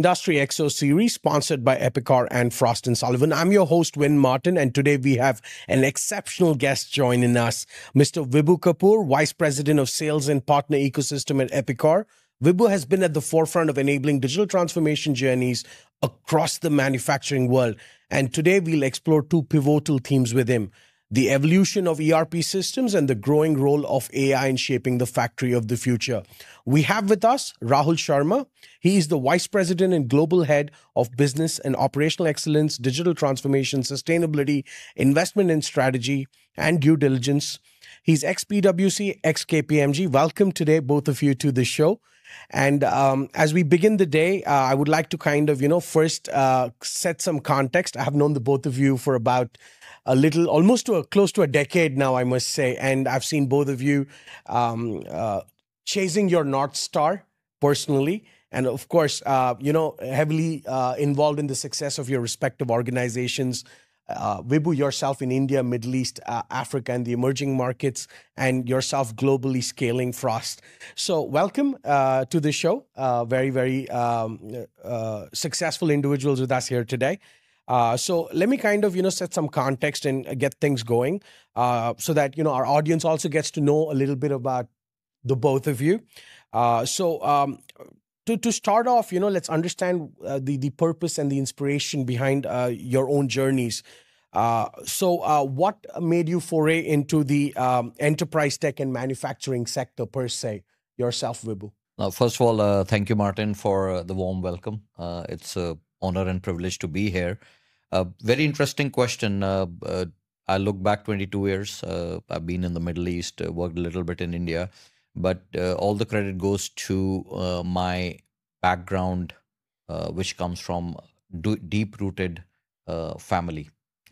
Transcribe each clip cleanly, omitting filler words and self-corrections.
Industry XO series sponsored by Epicor and Frost Sullivan. I'm your host, Win Martin, and today we have an exceptional guest joining us, Mr. Vibhu Kapoor, Vice President of Sales and Partner Ecosystem at Epicor. Vibhu has been at the forefront of enabling digital transformation journeys across the manufacturing world. And today we'll explore two pivotal themes with him: the evolution of ERP systems and the growing role of AI in shaping the factory of the future. We have with us Rahul Sharma. He is the Vice President and Global Head of Business and Operational Excellence, Digital Transformation, Sustainability, Investment and Strategy, and Due Diligence. He's ex-PwC, ex-KPMG. Welcome today, both of you, to the show. And as we begin the day, I would like to first set some context. I have known the both of you for about close to a decade now, I must say. And I've seen both of you chasing your North Star personally. And of course, heavily involved in the success of your respective organizations. Vibhu, yourself in India, Middle East, Africa, and the emerging markets, and yourself globally scaling Frost. So welcome to the show. Very successful individuals with us here today. So let me set some context and get things going so that, our audience also gets to know a little bit about the both of you. To start off, let's understand the purpose and the inspiration behind your own journeys. What made you foray into the enterprise tech and manufacturing sector per se, yourself, Vibhu? First of all, thank you, Martin, for the warm welcome. It's an honor and privilege to be here. Very interesting question. I look back 22 years. I've been in the Middle East, worked a little bit in India. But all the credit goes to my background, which comes from deep-rooted family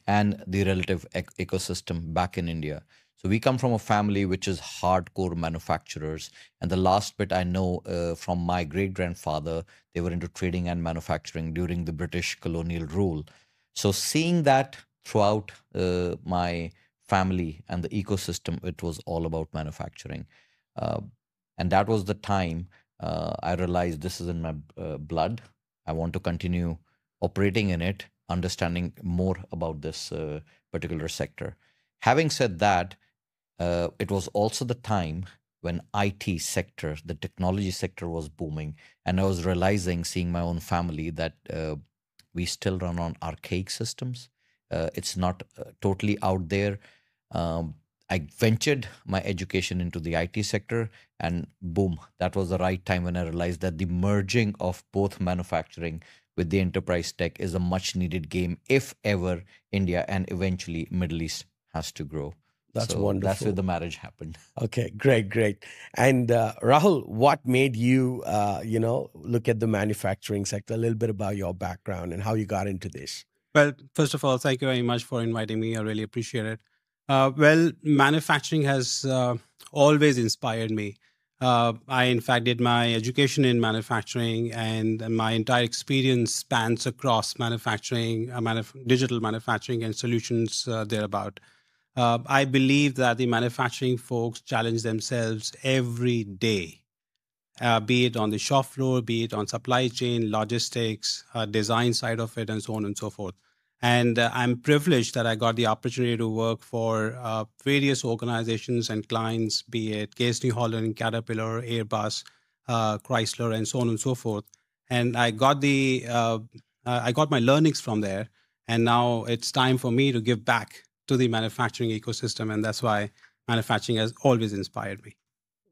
and the relative ecosystem back in India. So we come from a family which is hardcore manufacturers. And the last bit I know from my great-grandfather, they were into trading and manufacturing during the British colonial rule. So seeing that throughout my family and the ecosystem, it was all about manufacturing. And that was the time I realized this is in my blood. I want to continue operating in it, understanding more about this particular sector. Having said that, it was also the time when IT sector, the technology sector, was booming. And I was realizing, seeing my own family, that we still run on archaic systems. It's not totally out there. I ventured my education into the IT sector, and boom, that was the right time when I realized that the merging of both manufacturing with the enterprise tech is a much needed game if ever India and eventually Middle East has to grow. That's wonderful. That's where the marriage happened. Okay, great. And Rahul, what made you, look at the manufacturing sector? A little bit about your background and how you got into this. Well, first of all, thank you very much for inviting me. I really appreciate it. Manufacturing has always inspired me. I, in fact, did my education in manufacturing, and my entire experience spans across manufacturing, digital manufacturing, and solutions thereabout. I believe that the manufacturing folks challenge themselves every day, be it on the shop floor, be it on supply chain, logistics, design side of it, and so on and so forth. And I'm privileged that I got the opportunity to work for various organizations and clients, be it Case New Holland, Caterpillar, Airbus, Chrysler, and so on and so forth. And I got my learnings from there. And now it's time for me to give back to the manufacturing ecosystem. And that's why manufacturing has always inspired me.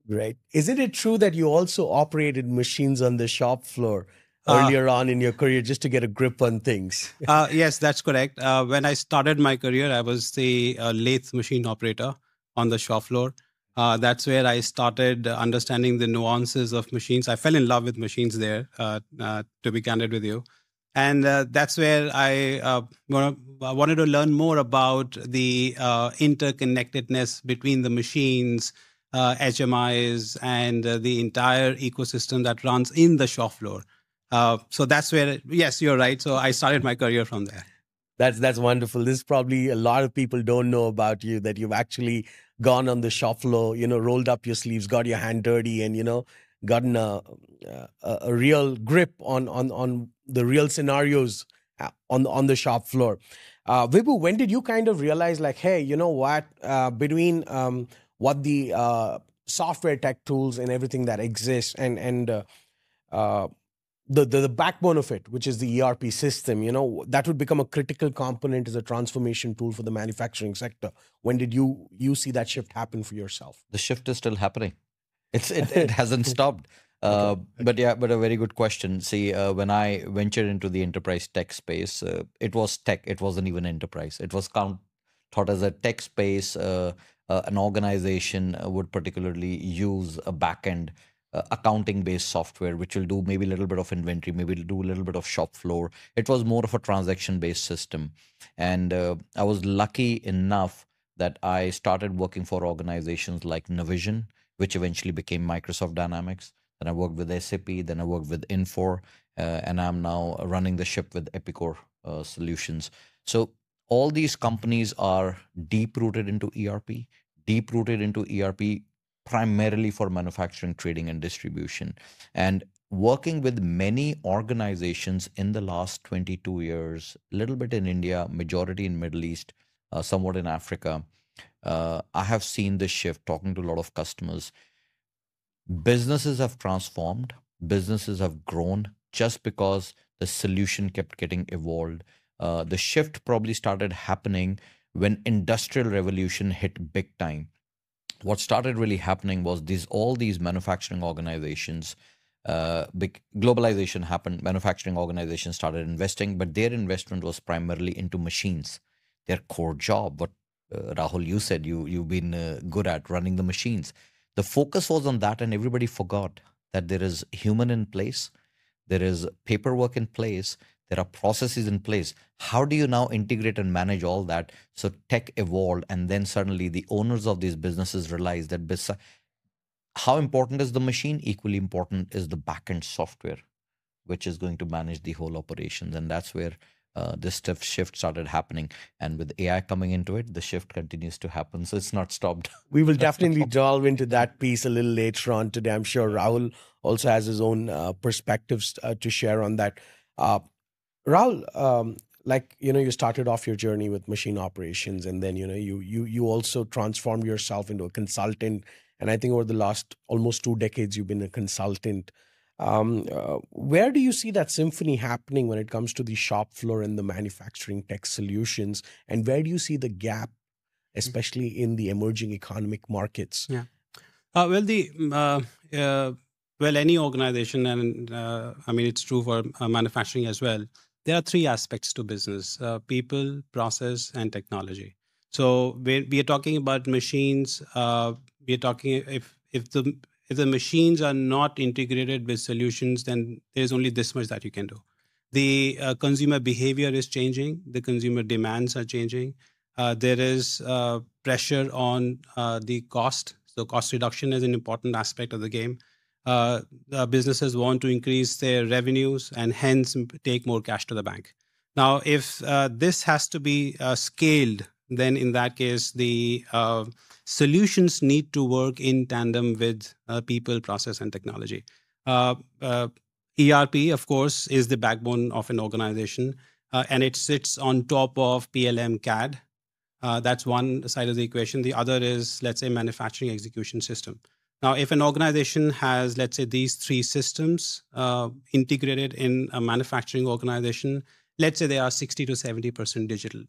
Great. Isn't it true that you also operated machines on the shop floor earlier on in your career, just to get a grip on things? Yes, that's correct. When I started my career, I was the lathe machine operator on the shop floor. That's where I started understanding the nuances of machines. I fell in love with machines there, to be candid with you. And that's where I wanted to learn more about the interconnectedness between the machines, HMIs, and the entire ecosystem that runs in the shop floor. So that's where, yes, you're right. So I started my career from there. That's wonderful. This is probably a lot of people don't know about you, that you've actually gone on the shop floor, rolled up your sleeves, got your hand dirty, and, gotten a real grip on the real scenarios on the shop floor. Vibhu, when did you kind of realize, like, hey, you know what, between what the software tech tools and everything that exists and the backbone of it, which is the ERP system, that would become a critical component as a transformation tool for the manufacturing sector. When did you see that shift happen for yourself? The shift is still happening. It hasn't stopped. Okay. But a very good question. See, when I ventured into the enterprise tech space, it was tech. It wasn't even enterprise. It was thought as a tech space. An organization would particularly use a backend accounting-based software, which will do maybe a little bit of inventory, maybe do a little bit of shop floor. It was more of a transaction-based system. And I was lucky enough that I started working for organizations like Navision, which eventually became Microsoft Dynamics. Then I worked with SAP, then I worked with Infor, and I'm now running the ship with Epicor Solutions. So all these companies are deep-rooted into ERP primarily for manufacturing, trading, and distribution. And working with many organizations in the last 22 years, a little bit in India, majority in Middle East, somewhat in Africa, I have seen this shift talking to a lot of customers. Businesses have transformed, businesses have grown just because the solution kept getting evolved. The shift probably started happening when industrial revolution hit big time. What started really happening was all these manufacturing organizations, big globalization happened, manufacturing organizations started investing, but their investment was primarily into machines, their core job. What Rahul, you said you've been good at running the machines. The focus was on that, and everybody forgot that there is human in place, there is paperwork in place, there are processes in place. How do you now integrate and manage all that? So tech evolved, and then suddenly the owners of these businesses realized that how important is the machine? Equally important is the backend software, which is going to manage the whole operations. And that's where this shift started happening. And with AI coming into it, the shift continues to happen. So it's not stopped. We will definitely delve into that piece a little later on today. I'm sure Rahul also has his own perspectives to share on that. Rahul, you started off your journey with machine operations, and then, you also transformed yourself into a consultant. And I think over the last almost 2 decades, you've been a consultant. Where do you see that symphony happening when it comes to the shop floor and the manufacturing tech solutions? And where do you see the gap, especially in the emerging economic markets? Yeah. Any organization, and it's true for manufacturing as well. There are 3 aspects to business: people, process, and technology. So when we are talking about machines, we are talking if the machines are not integrated with solutions, then there's only this much that you can do. The consumer behavior is changing. The consumer demands are changing. There is pressure on the cost. So cost reduction is an important aspect of the game. Businesses want to increase their revenues and hence take more cash to the bank. Now, if this has to be scaled, then in that case, the solutions need to work in tandem with people, process, and technology. ERP, of course, is the backbone of an organization, and it sits on top of PLM CAD. That's one side of the equation. The other is, let's say, manufacturing execution system. Now, if an organization has, let's say, these 3 systems integrated in a manufacturing organization, let's say they are 60 to 70% digital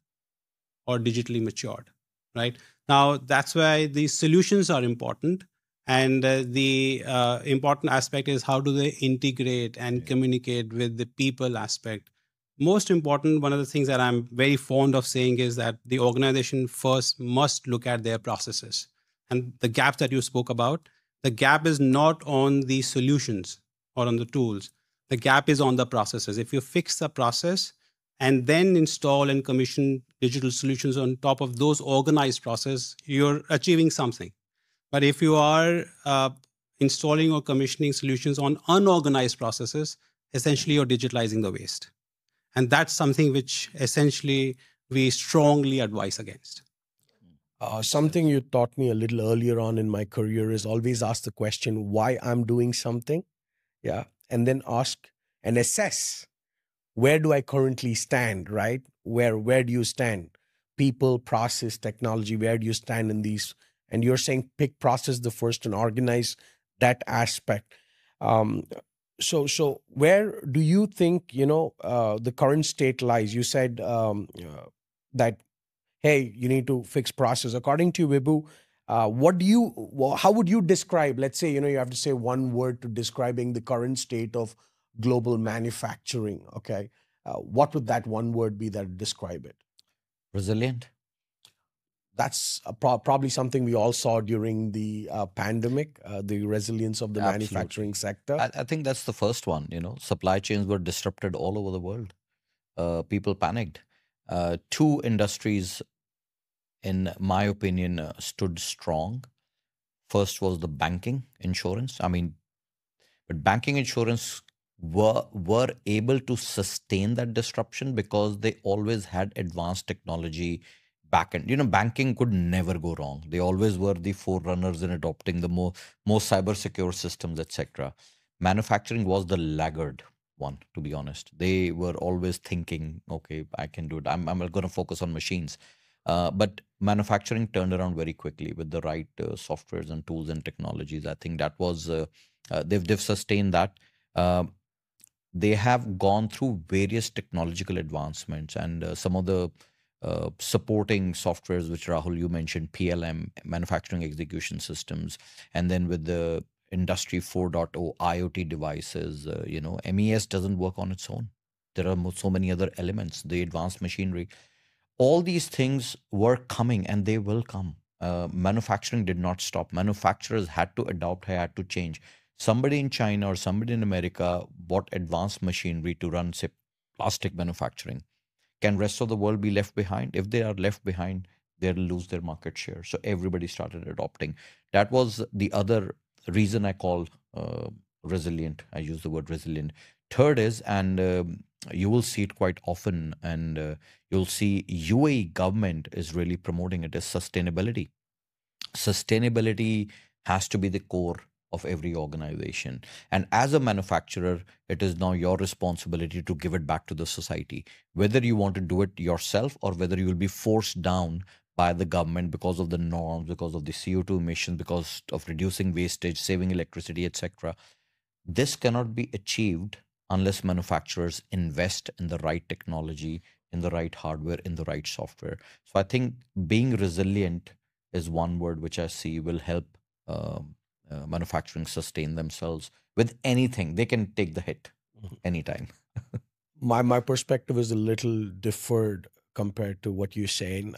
or digitally matured, right? Now, that's why these solutions are important. And the important aspect is how do they integrate and communicate with the people aspect. Most important, one of the things that I'm very fond of saying is that the organization first must look at their processes. And the gap that you spoke about, the gap is not on the solutions or on the tools. The gap is on the processes. If you fix the process and then install and commission digital solutions on top of those organized processes, you're achieving something. But if you are installing or commissioning solutions on unorganized processes, essentially you're digitalizing the waste. And that's something which essentially we strongly advise against. Something you taught me a little earlier on in my career is always ask the question why I'm doing something. Yeah. And then ask and assess where do I currently stand, right? Where do you stand? People, process, technology, where do you stand in these? And you're saying pick process the first and organize that aspect. Um, so where do you think, the current state lies? You said that hey, you need to fix process. According to you, Vibhu, how would you describe, let's say, you have to say one word to describing the current state of global manufacturing, okay? What would that one word be that would describe it? Resilient. That's probably something we all saw during the pandemic, the resilience of the Absolutely. manufacturing sector. I think that's the first one. Supply chains were disrupted all over the world. People panicked. Two industries, in my opinion, stood strong. First was the banking insurance. But banking insurance were able to sustain that disruption because they always had advanced technology backend. Banking could never go wrong. They always were the forerunners in adopting the most cyber secure systems, etc. Manufacturing was the laggard one, to be honest. They were always thinking, okay, I can do it. I'm going to focus on machines. But manufacturing turned around very quickly with the right softwares and tools and technologies. I think that was they've sustained that. They have gone through various technological advancements and some of the supporting softwares, which Rahul, you mentioned, PLM, manufacturing execution systems, and then with the Industry 4.0 IoT devices, MES doesn't work on its own. There are so many other elements, the advanced machinery. All these things were coming and they will come. Manufacturing did not stop. Manufacturers had to adopt, had to change. Somebody in China or somebody in America bought advanced machinery to run, say, plastic manufacturing. Can rest of the world be left behind? If they are left behind, they'll lose their market share. So everybody started adopting. That was the other reason I call resilient. I use the word resilient. Third is, and you will see it quite often, and you'll see UAE government is really promoting it, is sustainability. Sustainability has to be the core of every organization. And as a manufacturer, it is now your responsibility to give it back to the society, whether you want to do it yourself or whether you will be forced down by the government because of the norms, because of the CO2 emissions, because of reducing wastage, saving electricity, etc. This cannot be achieved unless manufacturers invest in the right technology, in the right hardware, in the right software. So I think being resilient is one word which I see will help manufacturing sustain themselves with anything. They can take the hit anytime. My perspective is a little deferred compared to what you're saying.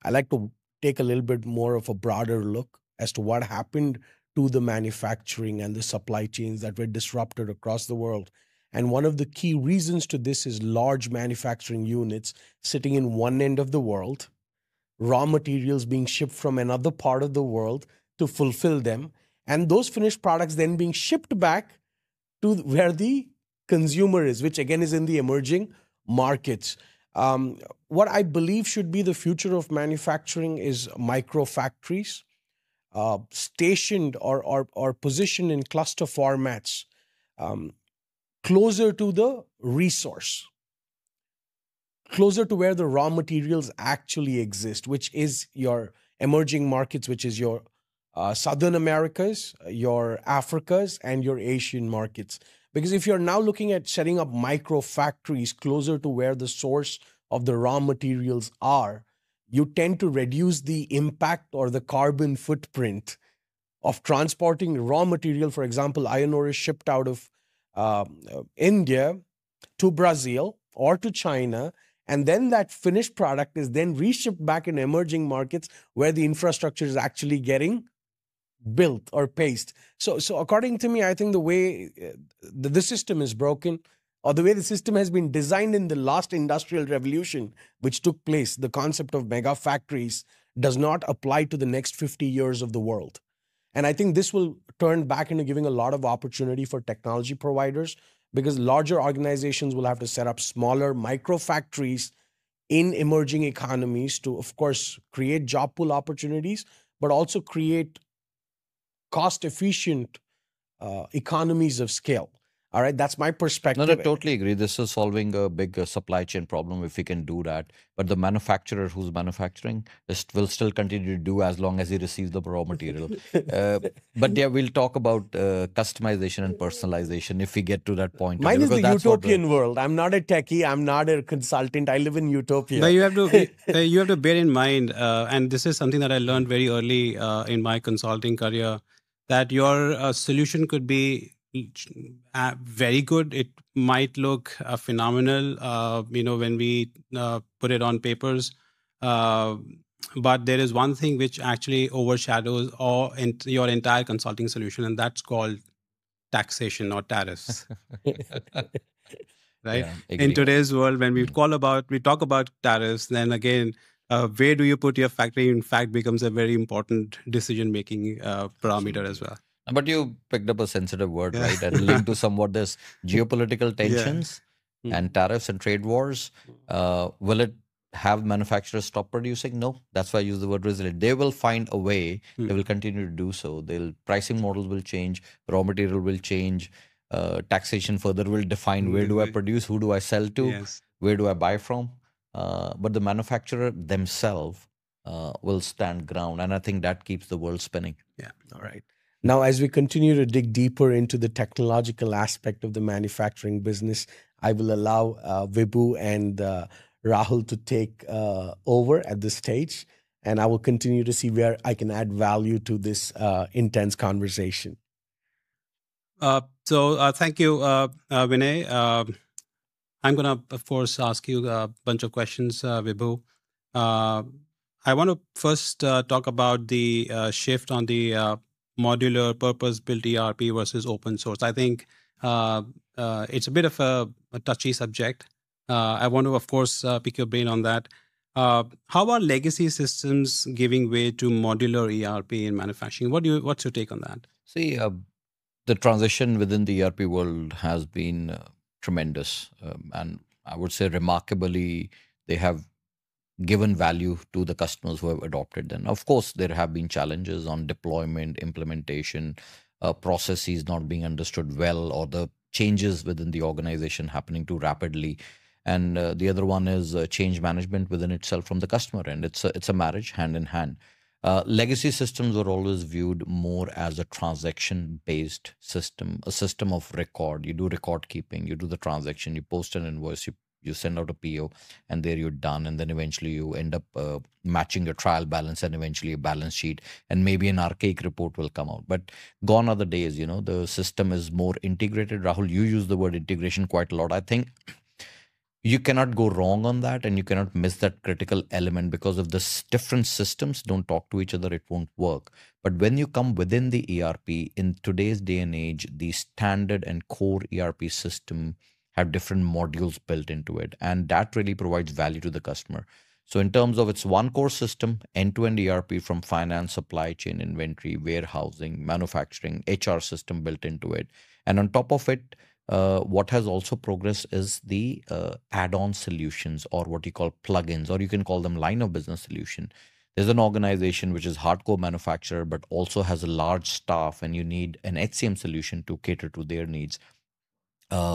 I like to take a little bit more of a broader look as to what happened to the manufacturing and the supply chains that were disrupted across the world. And one of the key reasons to this is large manufacturing units sitting in one end of the world, raw materials being shipped from another part of the world to fulfill them, and those finished products then being shipped back to where the consumer is, which again is in the emerging markets. What I believe should be the future of manufacturing is micro factories, stationed or positioned in cluster formats, closer to the resource, closer to where the raw materials actually exist, which is your emerging markets, which is your Southern Americas, your Africas, and your Asian markets. Because if you're now looking at setting up micro factories closer to where the source of the raw materials are, you tend to reduce the impact or the carbon footprint of transporting raw material. For example, iron ore is shipped out of India to Brazil or to China, and then that finished product is then reshipped back in emerging markets where the infrastructure is actually getting built or paced. So according to me, I think the way the system is broken, or the way the system has been designed in the last industrial revolution, which took place, the concept of mega factories does not apply to the next 50 years of the world. And I think this will turn back into giving a lot of opportunity for technology providers, because larger organizations will have to set up smaller micro factories in emerging economies to, of course, create job pool opportunities, but also create cost-efficient economies of scale. All right, that's my No, perspective. no, totally agree. This is solving a big supply chain problem if we can do that. But the manufacturer who's manufacturing will still continue to do as long as he receives the raw material. But yeah, we'll talk about customization and personalization if we get to that point Mine today, is the because that's what utopian world. I'm not a techie. I'm not a consultant. I live in utopia. But you have to bear in mind, and this is something that I learned very early in my consulting career, that your solution could be very good. It might look phenomenal, when we put it on papers. But there is one thing which actually overshadows your entire consulting solution, and that's called taxation or tariffs. Right? Yeah, In agree. today's world, when we talk about tariffs, then again, where do you put your factory? In fact, becomes a very important decision-making parameter as well. But you picked up a sensitive word, Yeah. right? And linked to somewhat this geopolitical tensions Yeah. and tariffs and trade wars. Will it have manufacturers stop producing? No. That's why I use the word resilient. They will find a way. They will continue to do so. Pricing models will change. Raw material will change. Taxation further will define where do I produce, who do I sell to, Yes. where do I buy from. But the manufacturer themselves will stand ground. And I think that keeps the world spinning. Yeah. All right. Now, as we continue to dig deeper into the technological aspect of the manufacturing business, I will allow Vibhu and Rahul to take over at this stage, and I will continue to see where I can add value to this intense conversation. So thank you, Vinay. I'm going to, of course, ask you a bunch of questions, Vibhu. I want to first talk about the shift on the modular purpose-built ERP versus open source. I think it's a bit of a touchy subject. I want to, of course, pick your brain on that. How are legacy systems giving way to modular ERP in manufacturing? What's your take on that? See, the transition within the ERP world has been tremendous. And I would say remarkably, they have given value to the customers who have adopted them. Of course, there have been challenges on deployment, implementation, processes not being understood well, or the changes within the organization happening too rapidly. And the other one is change management within itself from the customer end. It's a marriage hand in hand. Legacy systems were always viewed more as a transaction-based system, a system of record. You do record keeping, you do the transaction, you post an invoice, you send out a PO, and there you're done. And then eventually you end up matching your trial balance and eventually a balance sheet, and maybe an archaic report will come out. But gone are the days, the system is more integrated. Rahul, you use the word integration quite a lot. I think you cannot go wrong on that, and you cannot miss that critical element, because if the different systems don't talk to each other, it won't work. But when you come within the ERP, in today's day and age, the standard and core ERP system have different modules built into it, and that really provides value to the customer. So in terms of its one core system, end-to-end ERP from finance, supply chain, inventory, warehousing, manufacturing, HR system built into it. And on top of it, what has also progressed is the add-on solutions, or what you call plugins, or you can call them line of business solution. There's an organization which is hardcore manufacturer, but also has a large staff, and you need an HCM solution to cater to their needs.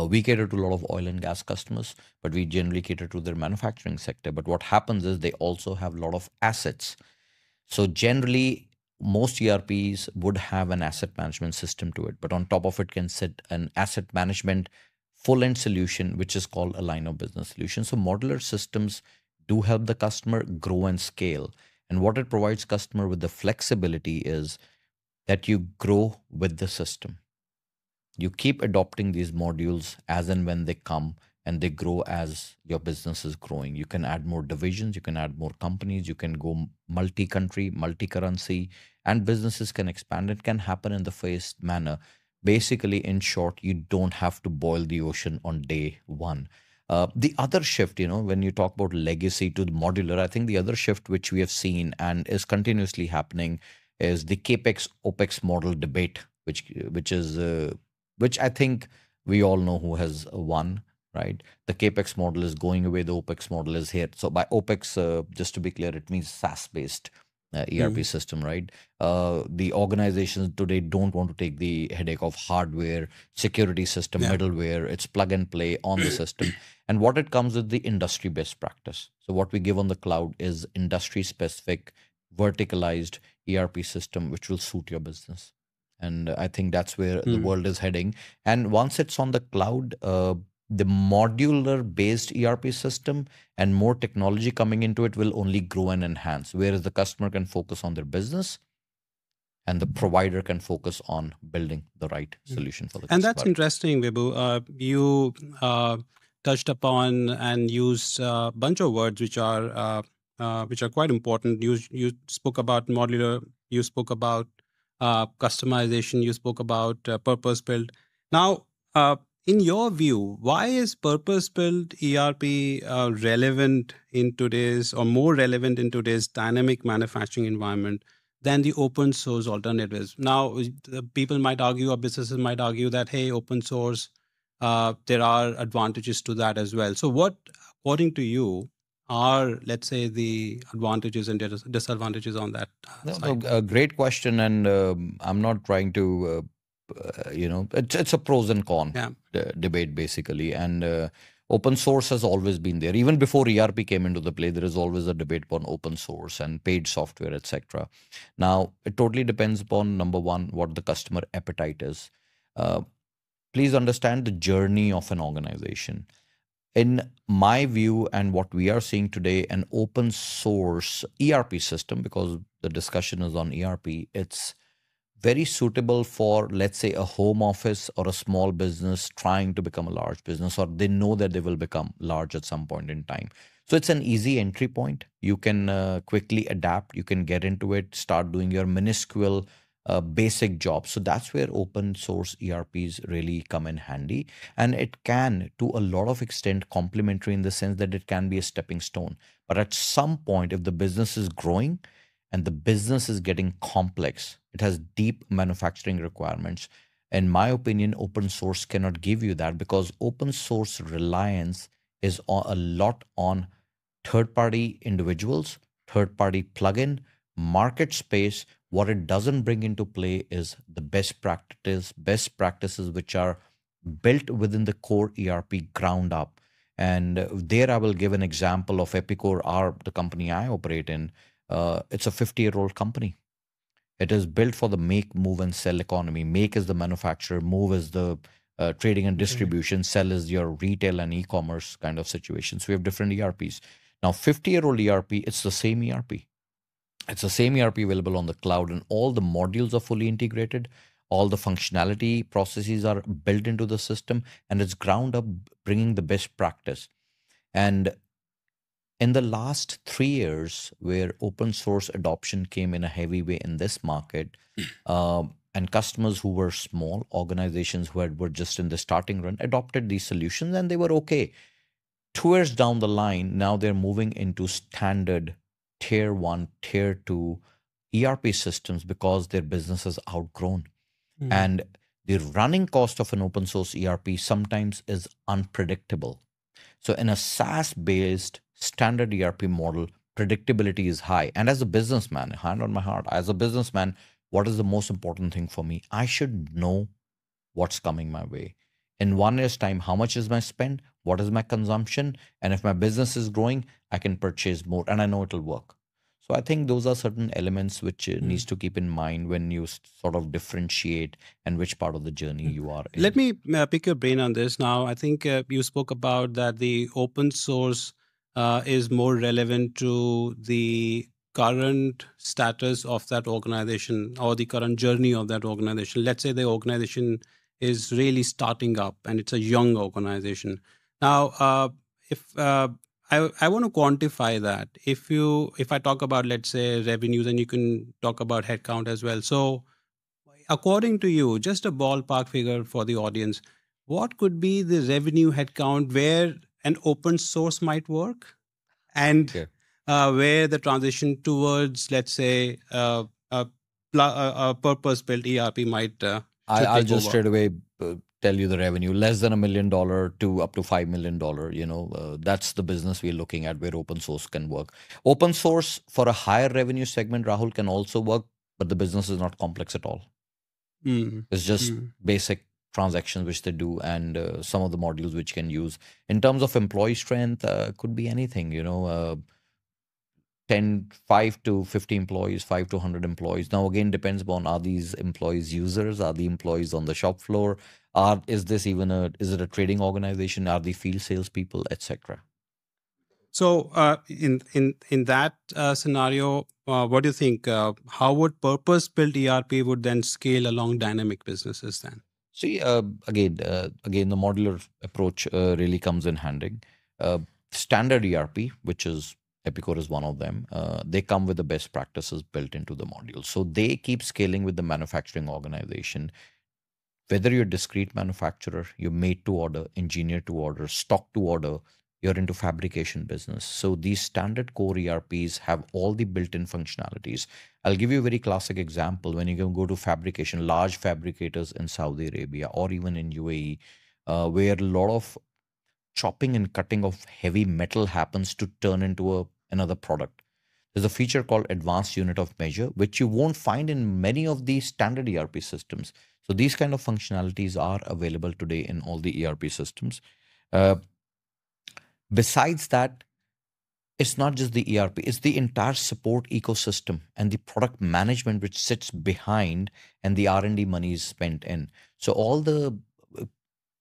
We cater to a lot of oil and gas customers, but we generally cater to their manufacturing sector. But what happens is they also have a lot of assets. So generally, most ERPs would have an asset management system to it, but on top of it can sit an asset management full-end solution, which is called a line of business solution. So modular systems do help the customer grow and scale. And what it provides customer with the flexibility is that you grow with the system. You keep adopting these modules as and when they come, and they grow as your business is growing. You can add more divisions, you can add more companies, you can go multi-country, multi-currency, and businesses can expand. It can happen in the phased manner. Basically, in short, you don't have to boil the ocean on day one. The other shift, when you talk about legacy to the modular, I think the other shift which we have seen and is continuously happening is the CapEx OpEx model debate, which I think we all know who has won, right? The CapEx model is going away. The OpEx model is here. So by OpEx, just to be clear, it means SaaS-based ERP system, right? The organizations today don't want to take the headache of hardware, security system, middleware. It's plug and play on the system. And what it comes with the industry best practice. So what we give on the cloud is industry-specific, verticalized ERP system, which will suit your business. And I think that's where the world is heading. And once it's on the cloud, the modular based ERP system and more technology coming into it will only grow and enhance, whereas the customer can focus on their business and the provider can focus on building the right solution for the customer. And that's interesting, Vibhu. You touched upon and used a bunch of words which are quite important. You spoke about modular, you spoke about customization, you spoke about purpose built. Now, in your view, why is purpose-built ERP relevant in today's, or more relevant in today's dynamic manufacturing environment than the open source alternatives? Now, people might argue, or businesses might argue that, hey, open source, there are advantages to that as well. So what, according to you, are, let's say, the advantages and disadvantages on that side? A great question, and I'm not trying to... it's a pros and cons debate basically, and open source has always been there. Even before ERP came into the play, there is always a debate upon open source and paid software, etc. Now, it totally depends upon, number one, what the customer appetite is. Please understand the journey of an organization. In my view, and what we are seeing today, an open source ERP system, because the discussion is on ERP, it's very suitable for, let's say, a home office or a small business trying to become a large business, or they know that they will become large at some point in time. So it's an easy entry point. You can quickly adapt. You can get into it, start doing your minuscule basic jobs. So that's where open source ERPs really come in handy. And it can, to a lot of extent, complementary in the sense that it can be a stepping stone. But at some point, if the business is growing, and the business is getting complex, it has deep manufacturing requirements. In my opinion, open source cannot give you that, because open source reliance is a lot on third-party individuals, third-party plugin, market space. What it doesn't bring into play is the best practices which are built within the core ERP ground up. And there I will give an example of Epicor, the company I operate in. It's a 50-year-old company. It is built for the make, move, and sell economy. Make is the manufacturer, move is the trading and distribution, sell is your retail and e-commerce kind of situation. So we have different ERPs. Now, 50-year-old ERP, it's the same ERP. It's the same ERP available on the cloud, and all the modules are fully integrated. All the functionality processes are built into the system, and it's ground up, bringing the best practice. And in the last 3 years, where open source adoption came in a heavy way in this market, and customers who were small, organizations who were just in the starting run, adopted these solutions and they were okay. 2 years down the line, now they're moving into standard tier 1, tier 2 ERP systems because their business has outgrown. And the running cost of an open source ERP sometimes is unpredictable. So in a SaaS-based standard ERP model, predictability is high. And as a businessman, hand on my heart, as a businessman, what is the most important thing for me? I should know what's coming my way. In 1 year's time, how much is my spend? What is my consumption? And if my business is growing, I can purchase more and I know it'll work. So I think those are certain elements which needs to keep in mind when you sort of differentiate and which part of the journey you are in. Let me pick your brain on this now. I think you spoke about that the open source is more relevant to the current status of that organization or the current journey of that organization. Let's say the organization is really starting up and it's a young organization. Now, I want to quantify that. If I talk about, let's say, revenues, and you can talk about headcount as well. So according to you, just a ballpark figure for the audience, what could be the revenue headcount where an open source might work, and where the transition towards, let's say, a purpose-built ERP might I'll just straight away tell you the revenue, less than $1 million to up to $5 million. That's the business we're looking at where open source can work. Open source for a higher revenue segment, Rahul, can also work, but the business is not complex at all. It's just basic transactions which they do, and some of the modules which can use. In terms of employee strength, could be anything, 5 to 50 employees, 5 to 100 employees. Now, again, depends upon, are these employees users? Are the employees on the shop floor? Is it a trading organization? Are the field salespeople, etc.? So in that scenario, what do you think? How would purpose-built ERP would then scale along dynamic businesses then? See, again, the modular approach really comes in handy. Standard ERP, which is Epicor is one of them, they come with the best practices built into the module. So they keep scaling with the manufacturing organization. Whether you're a discrete manufacturer, you're made to order, engineer to order, stock to order, you're into fabrication business. So these standard core ERPs have all the built-in functionalities. I'll give you a very classic example. When you can go to fabrication, large fabricators in Saudi Arabia or even in UAE, where a lot of chopping and cutting of heavy metal happens to turn into another product. There's a feature called advanced unit of measure, which you won't find in many of these standard ERP systems. So these kind of functionalities are available today in all the ERP systems. Besides that, it's not just the ERP, it's the entire support ecosystem and the product management which sits behind, and the R&D money is spent in. So all the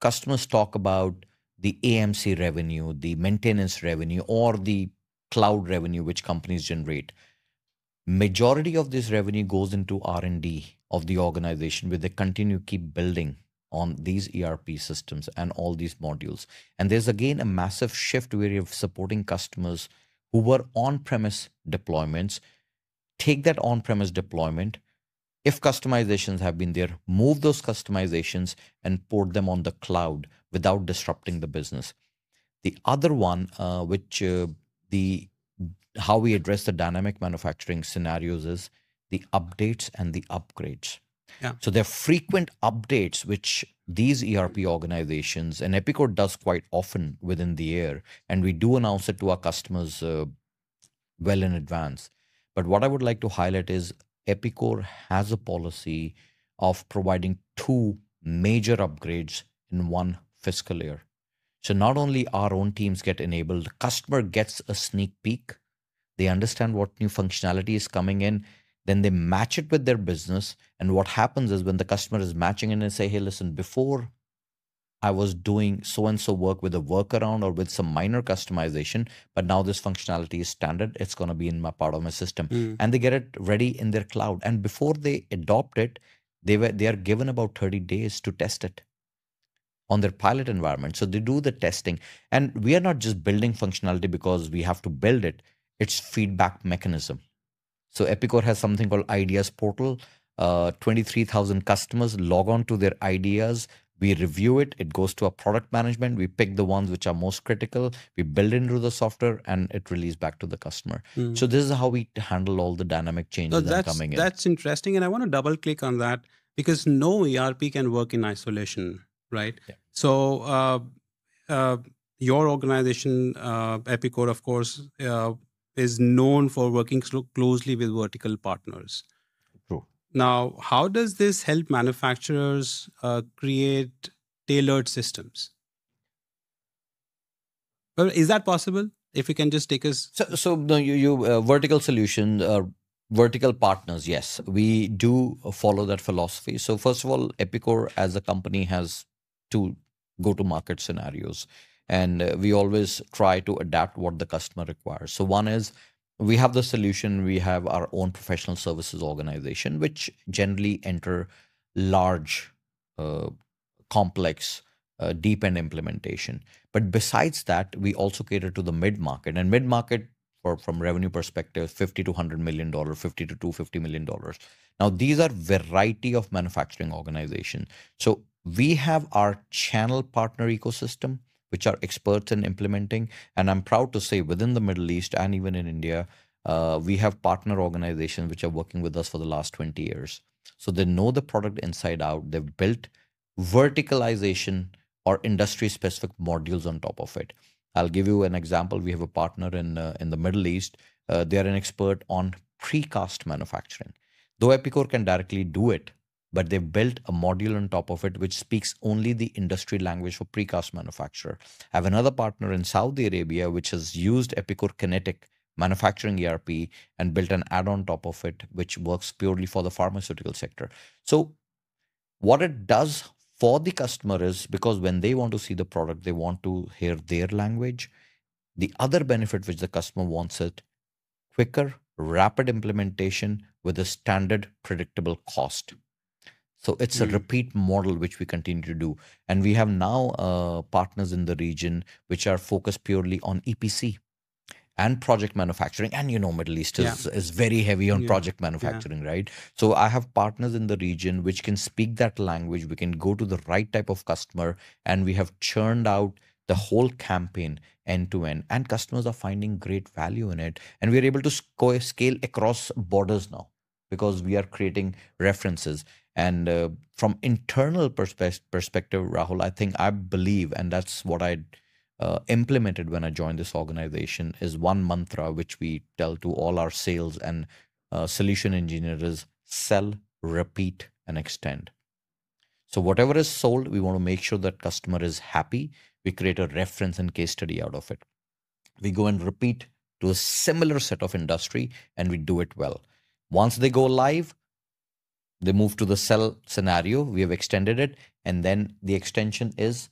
customers talk about the AMC revenue, the maintenance revenue, or the cloud revenue which companies generate. Majority of this revenue goes into R&D of the organization, where they continue to keep building on these ERP systems and all these modules. And there's again a massive shift where you're supporting customers who were on-premise deployments. Take that on-premise deployment. If customizations have been there, move those customizations and port them on the cloud without disrupting the business. The other one, how we address the dynamic manufacturing scenarios, is the updates and the upgrades. Yeah. So there are frequent updates which these ERP organizations, and Epicor does quite often within the year, and we do announce it to our customers well in advance. But what I would like to highlight is Epicor has a policy of providing 2 major upgrades in one fiscal year. So not only our own teams get enabled, the customer gets a sneak peek. They understand what new functionality is coming in. Then they match it with their business. And what happens is when the customer is matching in and say, hey, listen, before I was doing so-and-so work with a workaround or with some minor customization, but now this functionality is standard. It's going to be in my part of my system. And they get it ready in their cloud. And before they adopt it, they are given about 30 days to test it on their pilot environment. So they do the testing. And we are not just building functionality because we have to build it. It's feedback mechanism. So Epicor has something called Ideas Portal. 23,000 customers log on to their ideas. We review it. It goes to our product management. We pick the ones which are most critical. We build it into the software and it releases back to the customer. So this is how we handle all the dynamic changes that are coming in. That's interesting. And I want to double click on that, because no ERP can work in isolation, right? Yeah. So your organization, Epicor, of course, is known for working closely with vertical partners. True. Now, how does this help manufacturers create tailored systems? Well, is that possible? If you can just take us. So no, vertical solution, vertical partners. Yes, we do follow that philosophy. So first of all, Epicor as a company has 2 go-to-market scenarios. And we always try to adapt what the customer requires. So one is we have the solution, we have our own professional services organization, which generally enter large, complex, deep end implementation. But besides that, we also cater to the mid-market. And mid-market, from revenue perspective, $50 to $100 million, $50 to $250 million. Now, these are variety of manufacturing organizations. So we have our channel partner ecosystem, which are experts in implementing. And I'm proud to say within the Middle East and even in India, we have partner organizations which are working with us for the last 20 years. So they know the product inside out. They've built verticalization or industry-specific modules on top of it. I'll give you an example. We have a partner in the Middle East. They are an expert on precast manufacturing. Though Epicor can directly do it, but they've built a module on top of it which speaks only the industry language for precast manufacturer. I have another partner in Saudi Arabia which has used Epicor Kinetic manufacturing ERP and built an add-on top of it which works purely for the pharmaceutical sector. So what it does for the customer is, because when they want to see the product, they want to hear their language. The other benefit which the customer wants is quicker, rapid implementation with a standard predictable cost. So it's a repeat model which we continue to do. And we have now partners in the region which are focused purely on EPC and project manufacturing. And Middle East is very heavy on project manufacturing, right? So I have partners in the region which can speak that language. We can go to the right type of customer, and we have churned out the whole campaign end to end, and customers are finding great value in it. And we're able to scale across borders now because we are creating references. And from internal perspective, Rahul, I believe, and that's what I implemented when I joined this organization, is one mantra which we tell to all our sales and solution engineers is sell, repeat, and extend. So whatever is sold, we want to make sure that customer is happy. We create a reference and case study out of it. We go and repeat to a similar set of industry, and we do it well. Once they go live, they move to the sell scenario. We have extended it. And then the extension is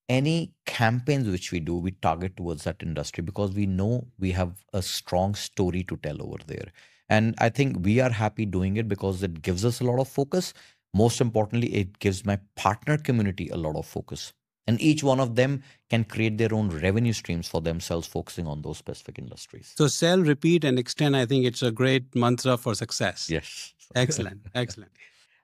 any campaigns which we do, we target towards that industry because we know we have a strong story to tell over there. And I think we are happy doing it because it gives us a lot of focus. Most importantly, it gives my partner community a lot of focus. And each one of them can create their own revenue streams for themselves, focusing on those specific industries. So sell, repeat, and extend, I think it's a great mantra for success. Yes. Excellent. Excellent.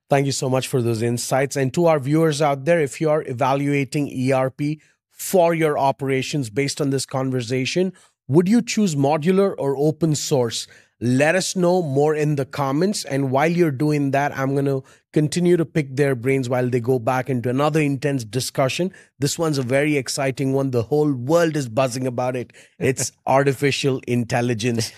Thank you so much for those insights. And to our viewers out there, if you are evaluating ERP for your operations based on this conversation, would you choose modular or open source? Let us know more in the comments. And while you're doing that, I'm going to continue to pick their brains while they go back into another intense discussion. This one's a very exciting one. The whole world is buzzing about it. It's artificial intelligence.